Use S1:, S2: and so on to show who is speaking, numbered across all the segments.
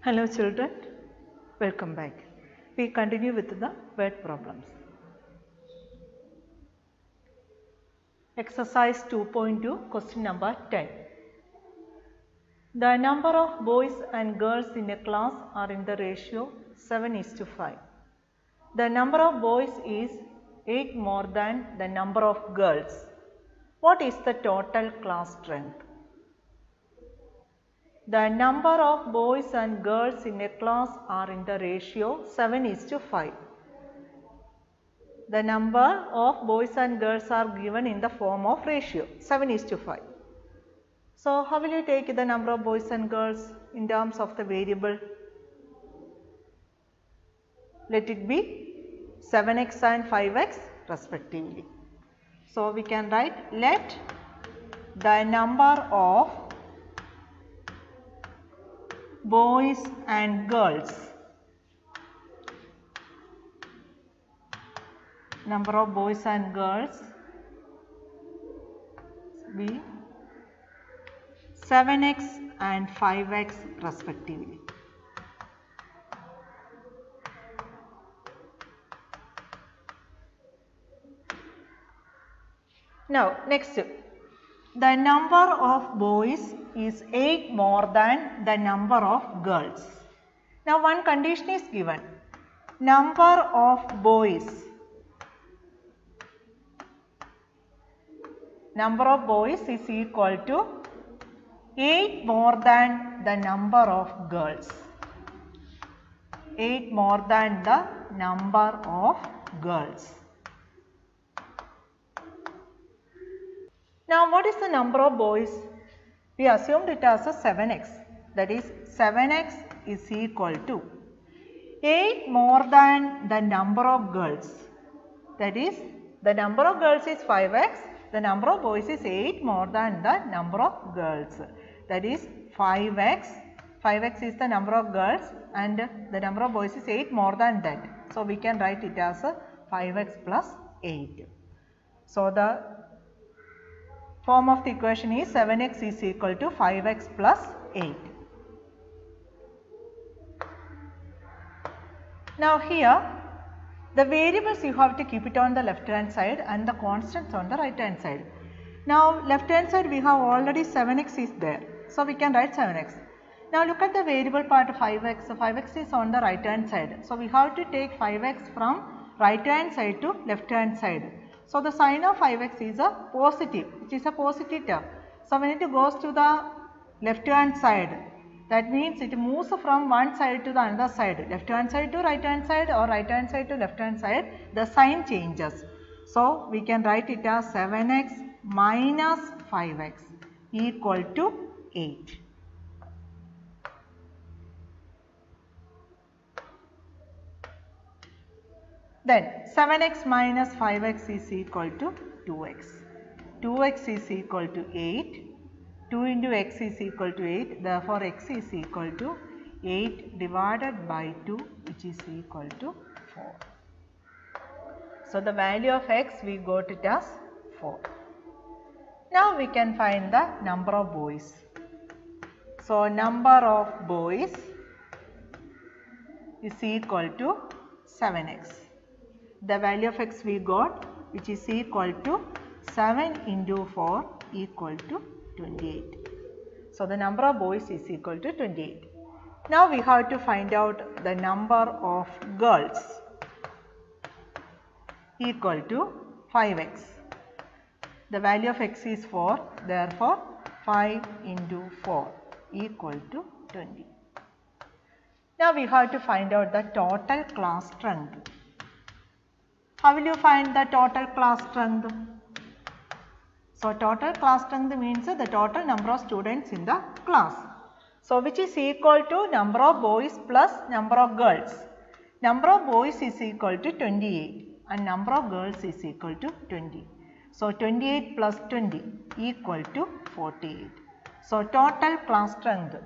S1: Hello children, welcome back. We continue with the word problems. Exercise 2.2, question number 10. The number of boys and girls in a class are in the ratio 7:5. The number of boys is 8 more than the number of girls. What is the total class strength? The number of boys and girls in a class are in the ratio 7:5. The number of boys and girls are given in the form of ratio 7:5. So, how will you take the number of boys and girls in terms of the variable? Let it be 7x and 5x respectively. So, we can write let the number of boys and girls be 7x and 5x respectively. Now next, the number of boys is 8 more than the number of girls. Now one condition is given, number of boys is equal to 8 more than the number of girls. 8 more than the number of girls. Now what is the number of boys? We assumed it as a 7x, that is 7x is equal to 8 more than the number of girls, that is the number of girls is 5x, the number of boys is 8 more than the number of girls, that is 5x. 5x is the number of girls and the number of boys is 8 more than that. So we can write it as a 5x plus 8. So the form of the equation is 7x is equal to 5x plus 8. Now here the variables you have to keep it on the left hand side and the constants on the right hand side. Now left hand side we have already 7x is there. So we can write 7x. Now look at the variable part 5x. So 5x is on the right hand side. So we have to take 5x from right hand side to left hand side. So the sign of 5x is a positive, which is a positive term. So when it goes to the left hand side, that means it moves from one side to the another side, left hand side to right hand side or right hand side to left hand side, the sign changes. So we can write it as 7x minus 5x equal to 8. Then 7x minus 5x is equal to 2x. 2x is equal to 8. 2 into x is equal to 8. Therefore, x is equal to 8 divided by 2, which is equal to 4. So, the value of x we got it as 4. Now, we can find the number of boys. So, number of boys is equal to 7x. The value of x we got, which is equal to 7 into 4 equal to 28. So, the number of boys is equal to 28. Now, we have to find out the number of girls equal to 5x. The value of x is 4, therefore 5 into 4 equal to 20. Now, we have to find out the total class strength. How will you find the total class strength? So, total class strength means the total number of students in the class. So, which is equal to number of boys plus number of girls. Number of boys is equal to 28 and number of girls is equal to 20. So, 28 plus 20 equal to 48. So, total class strength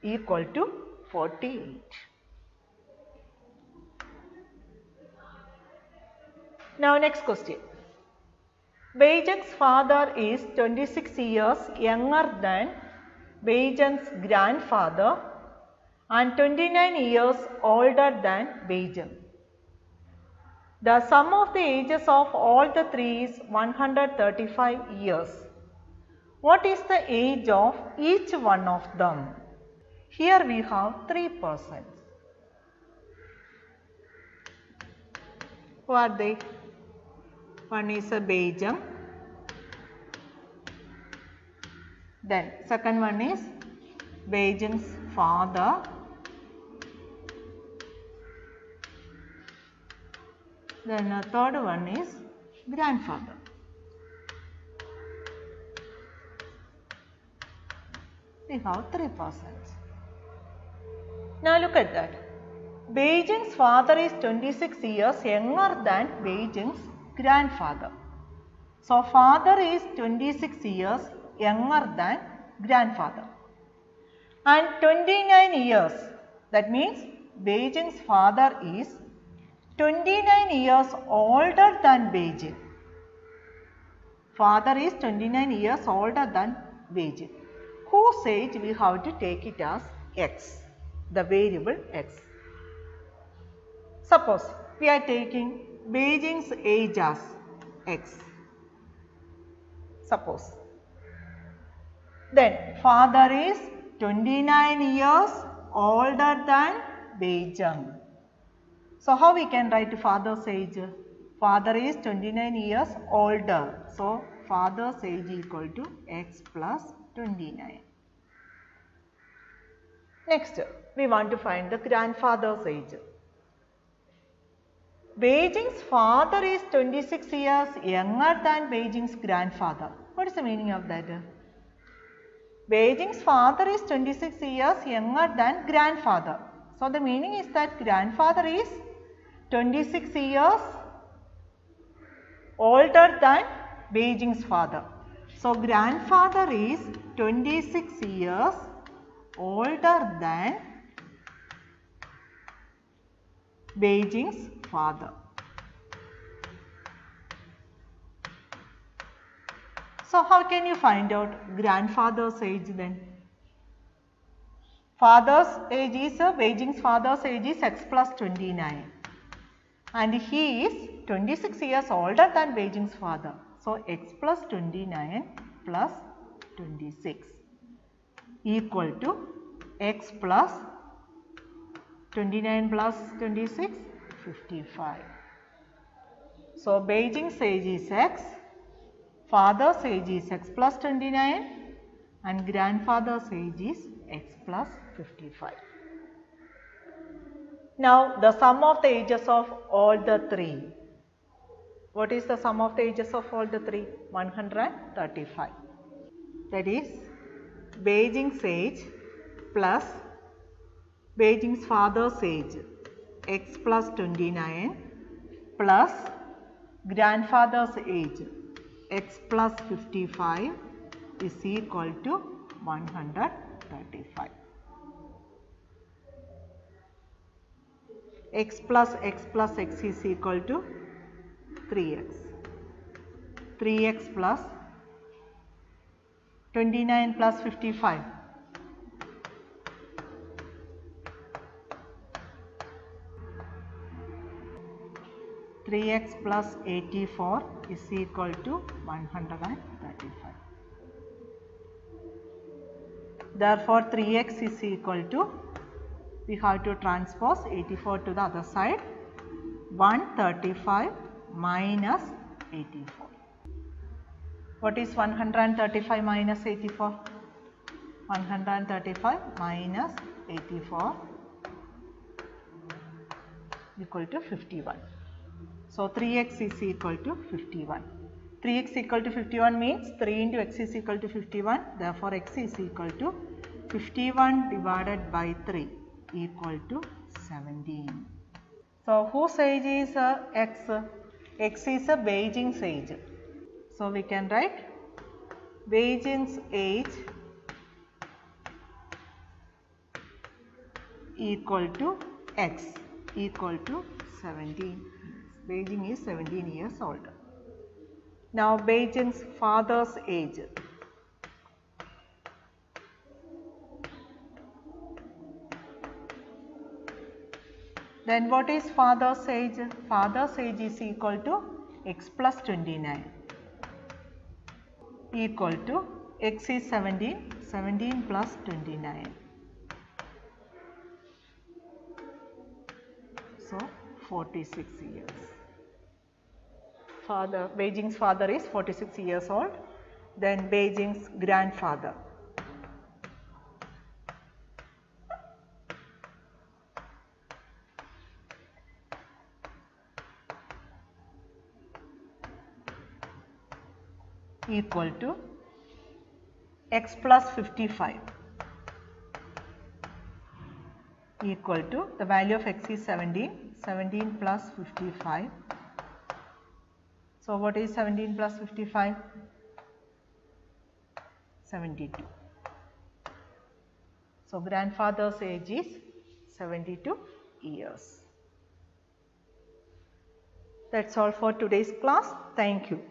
S1: equal to 48. Now next question. Beijan's father is 26 years younger than Beijan's grandfather and 29 years older than Beijing. The sum of the ages of all the three is 135 years. What is the age of each one of them? Here we have three persons. Who are they? One is a Beijing. Then second one is Beijing's father. Then the third one is grandfather. We have three persons. Now look at that. Beijing's father is 26 years younger than Beijing's grandfather. So father is 26 years younger than grandfather. And 29 years, that means Beijing's father is 29 years older than Beijing. Father is 29 years older than Beijing. Whose age we have to take it as x, the variable x. Suppose we are taking Beijing's age as x. Suppose. Then father is 29 years older than Beijing. So how we can write father's age? Father is 29 years older. So father's age equal to x plus 29. Next, we want to find the grandfather's age. Beijing's father is 26 years younger than Beijing's grandfather. What is the meaning of that? Beijing's father is 26 years younger than grandfather. So the meaning is that grandfather is 26 years older than Beijing's father. So grandfather is 26 years older than Beijing's father. So how can you find out grandfather's age then? Father's age is, Beijing's father's age is x plus 29 and he is 26 years older than Beijing's father. So x plus 29 plus 26 equal to x plus 29 plus 26, 55. So Beijing's age is x, father's age is x plus 29 and grandfather's age is x plus 55. Now the sum of the ages of all the three. What is the sum of the ages of all the three? 135. That is Beijing's age plus Beijing's father's age x plus 29 plus grandfather's age x plus 55 is equal to 135. X plus x is equal to 3x. 3x plus 29 plus 55. 3x plus 84 is equal to 135. Therefore, 3x is equal to, we have to transpose 84 to the other side, 135 minus 84. What is 135 minus 84? 135 minus 84 equal to 51. So 3x is equal to 51. 3x equal to 51 means 3 into x is equal to 51. Therefore, x is equal to 51 divided by 3 equal to 17. So whose age is x? X is a Beijing's age. So we can write Beijing's age equal to x equal to 17. Beijing is 17 years older. Now Beijing's father's age. Then what is father's age? Father's age is equal to x plus 29 equal to x is 17, 17 plus 29. So 46 years. Beijing's father is 46 years old. Then Beijing's grandfather. Equal to x plus 55 equal to the value of x is 17, 17 plus 55. So what is 17 plus 55? 72. So grandfather's age is 72 years. That's all for today's class. Thank you.